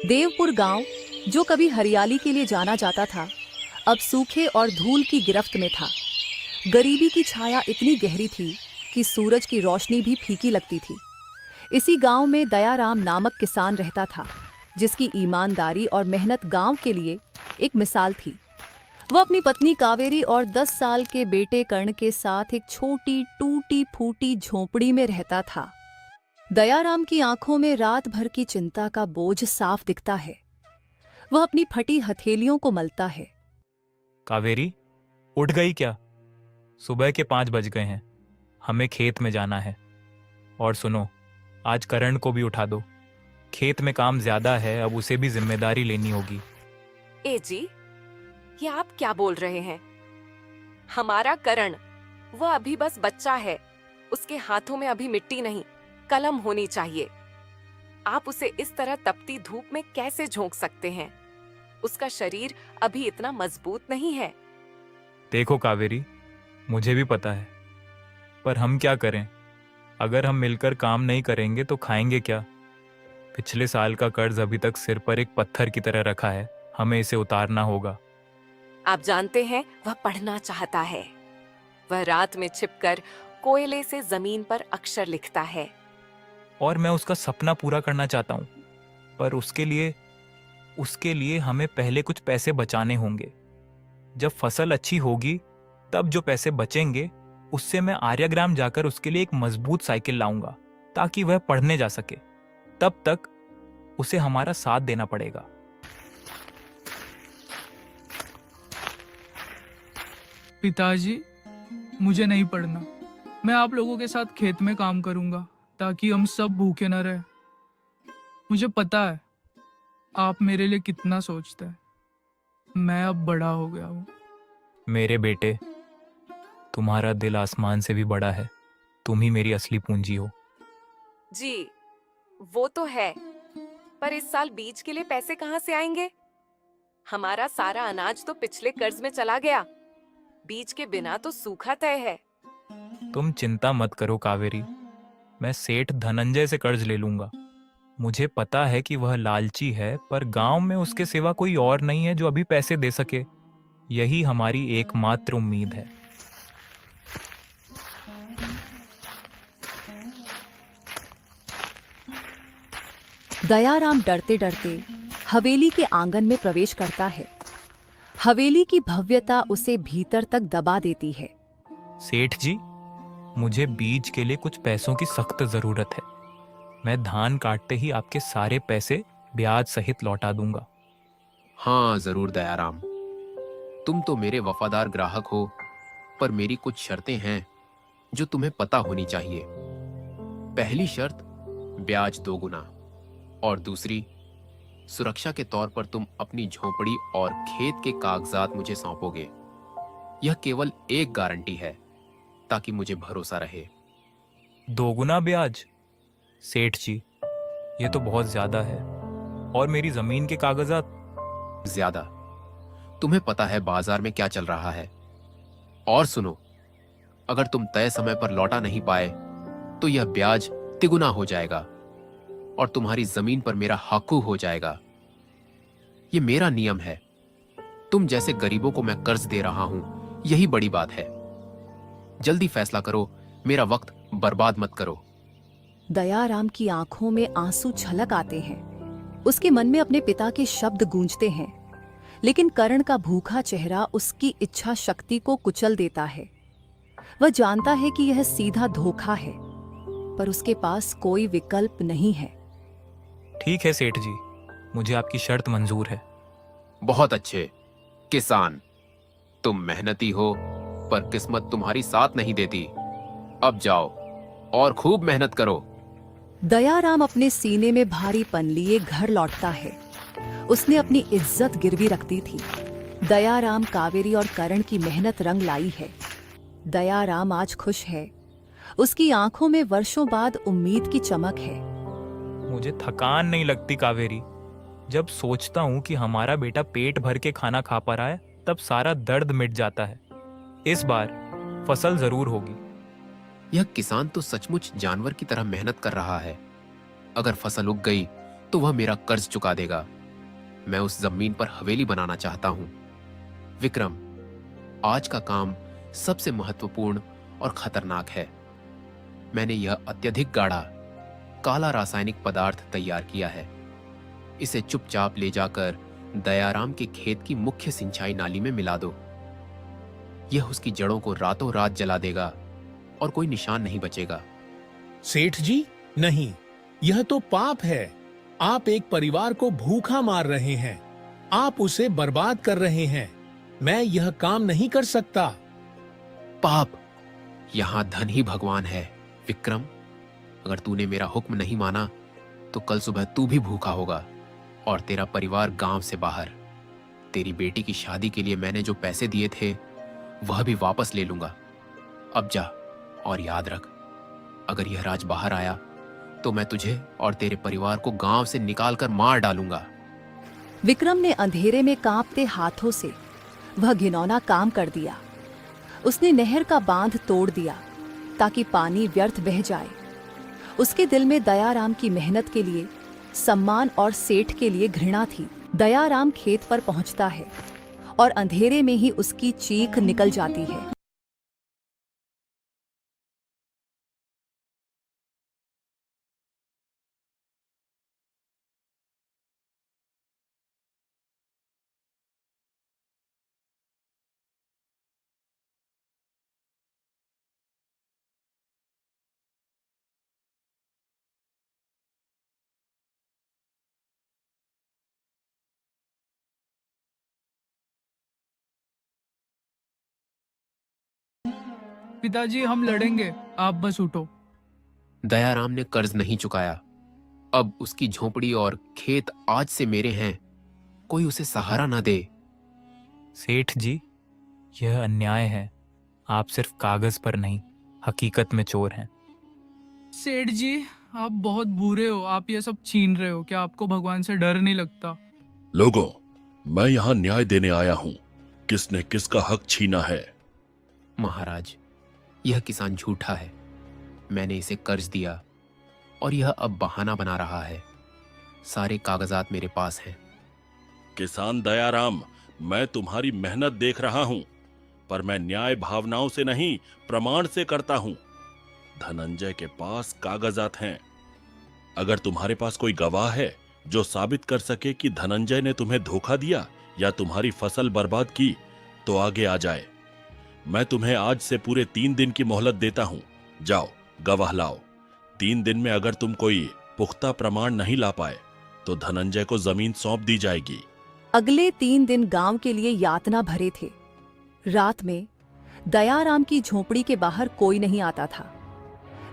देवपुर गांव, जो कभी हरियाली के लिए जाना जाता था, अब सूखे और धूल की गिरफ्त में था। गरीबी की छाया इतनी गहरी थी कि सूरज की रोशनी भी फीकी लगती थी। इसी गांव में दयाराम नामक किसान रहता था, जिसकी ईमानदारी और मेहनत गांव के लिए एक मिसाल थी। वह अपनी पत्नी कावेरी और 10 साल के बेटे कर्ण के साथ एक छोटी टूटी फूटी झोंपड़ी में रहता था। दयाराम की आंखों में रात भर की चिंता का बोझ साफ दिखता है। वह अपनी फटी हथेलियों को मलता है। कावेरी, उठ गई क्या? सुबह के 5 बज गए हैं। हमें खेत में जाना है। और सुनो, आज करण को भी उठा दो। खेत में काम ज्यादा है, अब उसे भी जिम्मेदारी लेनी होगी। ए जी, ये आप क्या बोल रहे हैं? हमारा करण, वह अभी बस बच्चा है। उसके हाथों में अभी मिट्टी नहीं, कलम होनी चाहिए। आप उसे इस तरह तपती धूप में कैसे झोंक सकते हैं? उसका शरीर अभी इतना मजबूत नहीं है। देखो कावेरी, मुझे भी पता है, पर हम क्या करें? अगर हम मिलकर काम नहीं करेंगे तो खाएंगे क्या? पिछले साल का कर्ज अभी तक सिर पर एक पत्थर की तरह रखा है। हमें इसे उतारना होगा। आप जानते हैं, वह पढ़ना चाहता है। वह रात में छिपकर कोयले से जमीन पर अक्षर लिखता है। और मैं उसका सपना पूरा करना चाहता हूँ, पर उसके लिए हमें पहले कुछ पैसे बचाने होंगे। जब फसल अच्छी होगी, तब जो पैसे बचेंगे उससे मैं आर्याग्राम जाकर उसके लिए एक मजबूत साइकिल लाऊंगा, ताकि वह पढ़ने जा सके। तब तक उसे हमारा साथ देना पड़ेगा। पिताजी, मुझे नहीं पढ़ना। मैं आप लोगों के साथ खेत में काम करूंगा, ताकि हम सब भूखे न रहे। मुझे पता है आप मेरे लिए कितना सोचते हैं। मैं अब बड़ा हो गया हूँ। मेरे बेटे, तुम्हारा दिल आसमान से भी बड़ा है। तुम ही मेरी असली पूंजी हो। जी, वो तो है, पर इस साल बीज के लिए पैसे कहाँ से आएंगे? हमारा सारा अनाज तो पिछले कर्ज में चला गया। बीज के बिना तो सूखा तय है। तुम चिंता मत करो कावेरी, मैं सेठ धनंजय से कर्ज ले लूंगा। मुझे पता है कि वह लालची है, पर गांव में उसके सिवा कोई और नहीं है जो अभी पैसे दे सके। यही हमारी एकमात्र उम्मीद है। दयाराम डरते डरते हवेली के आंगन में प्रवेश करता है। हवेली की भव्यता उसे भीतर तक दबा देती है। सेठ जी, मुझे बीज के लिए कुछ पैसों की सख्त जरूरत है। मैं धान काटते ही आपके सारे पैसे ब्याज सहित लौटा दूंगा। हाँ जरूर दयाराम, तुम तो मेरे वफादार ग्राहक हो, पर मेरी कुछ शर्तें हैं जो तुम्हें पता होनी चाहिए। पहली शर्त, ब्याज 2 गुना, और दूसरी, सुरक्षा के तौर पर तुम अपनी झोपड़ी और खेत के कागजात मुझे सौंपोगे। यह केवल एक गारंटी है, ताकि मुझे भरोसा रहे। 2 गुना ब्याज? सेठ जी, ये तो बहुत ज्यादा है। और मेरी जमीन के कागजात? ज्यादा। तुम्हें पता है बाजार में क्या चल रहा है। और सुनो, अगर तुम तय समय पर लौटा नहीं पाए तो यह ब्याज तिगुना हो जाएगा और तुम्हारी जमीन पर मेरा हकू हो जाएगा। ये मेरा नियम है। तुम जैसे गरीबों को मैं कर्ज दे रहा हूं, यही बड़ी बात है। जल्दी फैसला करो, मेरा वक्त बर्बाद मत करो। दयाराम की आंखों में आंसू छलक आते हैं। उसके मन में अपने पिता के शब्द गूंजते हैं, लेकिन कर्ण का भूखा चेहरा उसकी इच्छा शक्ति को कुचल देता है। वह जानता है कि यह सीधा धोखा है, पर उसके पास कोई विकल्प नहीं है। ठीक है सेठ जी, मुझे आपकी शर्त मंजूर है। बहुत अच्छे किसान, तुम मेहनती हो, पर किस्मत तुम्हारी साथ नहीं देती। अब जाओ और खूब मेहनत करो। दयाराम अपने सीने में भारीपन लिए घर लौटता है। उसने अपनी इज्जत गिरवी रख दी थी। दयाराम, कावेरी और करण की मेहनत रंग लाई है। दयाराम आज खुश है। उसकी आंखों में वर्षों बाद उम्मीद की चमक है। मुझे थकान नहीं लगती कावेरी। जब सोचता हूँ कि हमारा बेटा पेट भर के खाना खा पा रहा है, तब सारा दर्द मिट जाता है। इस बार फसल जरूर होगी। यह किसान तो सचमुच जानवर की तरह मेहनत कर रहा है। अगर फसल उग गई तो वह मेरा कर्ज चुका देगा। मैं उस जमीन पर हवेली बनाना चाहता हूं। विक्रम, आज का काम सबसे महत्वपूर्ण और खतरनाक है। मैंने यह अत्यधिक गाढ़ा काला रासायनिक पदार्थ तैयार किया है। इसे चुपचाप ले जाकर दयाराम के खेत की मुख्य सिंचाई नाली में मिला दो। यह उसकी जड़ों को रातों रात जला देगा और कोई निशान नहीं बचेगा। सेठ जी, नहीं, यह तो पाप है। आप एक परिवार को भूखा मार रहे हैं। आप उसे बर्बाद कर रहे हैं। मैं यह काम नहीं कर सकता। पाप? यहां धन ही भगवान है। विक्रम, अगर तूने मेरा हुक्म नहीं माना तो कल सुबह तू भी भूखा होगा और तेरा परिवार गांव से बाहर। तेरी बेटी की शादी के लिए मैंने जो पैसे दिए थे वह भी वापस ले लूंगा। अब जा, और याद रख, अगर यह राज बाहर आया तो मैं तुझे और तेरे परिवार को गांव से निकालकर मार डालूंगा। विक्रम ने अंधेरे में कांपते हाथों से वह घिनौना काम कर दिया। उसने नहर का बांध तोड़ दिया ताकि पानी व्यर्थ बह जाए। उसके दिल में दयाराम की मेहनत के लिए सम्मान और सेठ के लिए घृणा थी। दयाराम खेत पर पहुंचता है और अंधेरे में ही उसकी चीख निकल जाती है। पिताजी, हम लड़ेंगे, आप बस उठो। दयाराम ने कर्ज नहीं चुकाया। अब उसकी झोपड़ी और खेत आज से मेरे हैं। कोई उसे सहारा ना दे। सेठ जी, यह अन्याय है। आप सिर्फ कागज पर नहीं, हकीकत में चोर हैं। सेठ जी, आप बहुत बुरे हो। आप ये सब छीन रहे हो। क्या आपको भगवान से डर नहीं लगता? लोगों, मैं यहाँ न्याय देने आया हूँ। किसने किसका हक छीना है? महाराज, यह किसान झूठा है। मैंने इसे कर्ज दिया और यह अब बहाना बना रहा है। सारे कागजात मेरे पास हैं। किसान दयाराम, मैं तुम्हारी मेहनत देख रहा हूँ, पर मैं न्याय भावनाओं से नहीं, प्रमाण से करता हूँ। धनंजय के पास कागजात हैं। अगर तुम्हारे पास कोई गवाह है जो साबित कर सके कि धनंजय ने तुम्हें धोखा दिया या तुम्हारी फसल बर्बाद की, तो आगे आ जाए। मैं तुम्हें आज से पूरे 3 दिन की मोहलत देता हूं। जाओ, गवाह लाओ। 3 दिन में अगर तुम कोई पुख्ता प्रमाण नहीं ला पाए तो धनंजय को जमीन सौंप दी जाएगी। अगले 3 दिन गांव के लिए यातना भरे थे। रात में दयाराम की झोपड़ी के बाहर कोई नहीं आता था।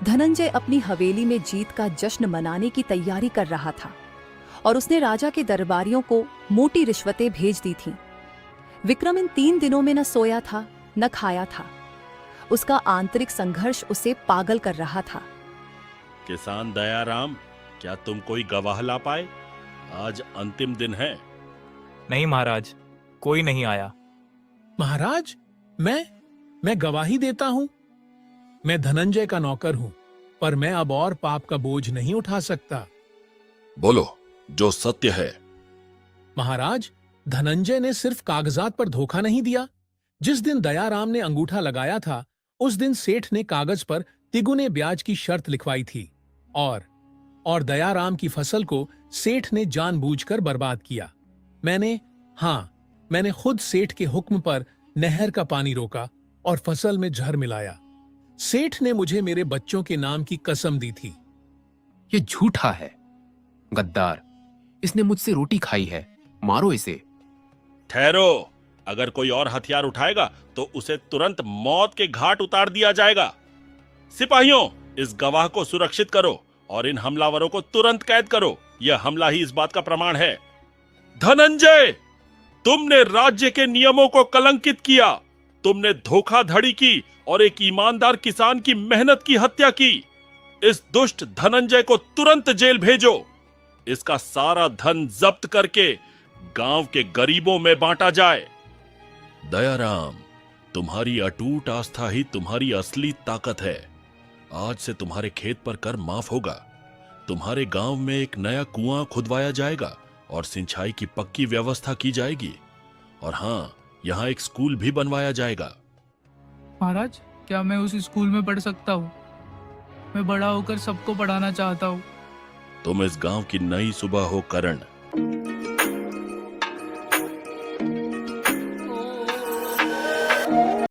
धनंजय अपनी हवेली में जीत का जश्न मनाने की तैयारी कर रहा था और उसने राजा के दरबारियों को मोटी रिश्वतें भेज दी थीं। विक्रम इन 3 दिनों में न सोया था न खाया था। उसका आंतरिक संघर्ष उसे पागल कर रहा था। किसान दयाराम, क्या तुम कोई गवाह ला पाए? आज अंतिम दिन है। नहीं महाराज, कोई नहीं आया। महाराज, मैं गवाही देता हूं। मैं धनंजय का नौकर हूं, पर मैं अब और पाप का बोझ नहीं उठा सकता। बोलो, जो सत्य है। महाराज, धनंजय ने सिर्फ कागजात पर धोखा नहीं दिया। जिस दिन दयाराम ने अंगूठा लगाया था, उस दिन सेठ ने कागज पर तिगुने ब्याज की शर्त लिखवाई थी और दयाराम की फसल को सेठ ने जानबूझकर बर्बाद किया। मैंने खुद सेठ के हुक्म पर नहर का पानी रोका और फसल में जहर मिलाया। सेठ ने मुझे मेरे बच्चों के नाम की कसम दी थी। यह झूठा है। गद्दार, इसने मुझसे रोटी खाई है। मारो इसे। ठहरो, अगर कोई और हथियार उठाएगा तो उसे तुरंत मौत के घाट उतार दिया जाएगा। सिपाहियों, इस गवाह को सुरक्षित करो और इन हमलावरों को तुरंत कैद करो। यह हमला ही इस बात का प्रमाण है। धनंजय, तुमने राज्य के नियमों को कलंकित किया। तुमने धोखाधड़ी की और एक ईमानदार किसान की मेहनत की हत्या की। इस दुष्ट धनंजय को तुरंत जेल भेजो। इसका सारा धन जब्त करके गांव के गरीबों में बांटा जाए। दयाराम, तुम्हारी अटूट आस्था ही तुम्हारी असली ताकत है। आज से तुम्हारे खेत पर कर माफ होगा। तुम्हारे गांव में एक नया कुआं खुदवाया जाएगा और सिंचाई की पक्की व्यवस्था की जाएगी। और हाँ, यहाँ एक स्कूल भी बनवाया जाएगा। महाराज, क्या मैं उस स्कूल में पढ़ सकता हूँ? मैं बड़ा होकर सबको पढ़ाना चाहता हूँ। तुम इस गांव की नई सुबह हो करण।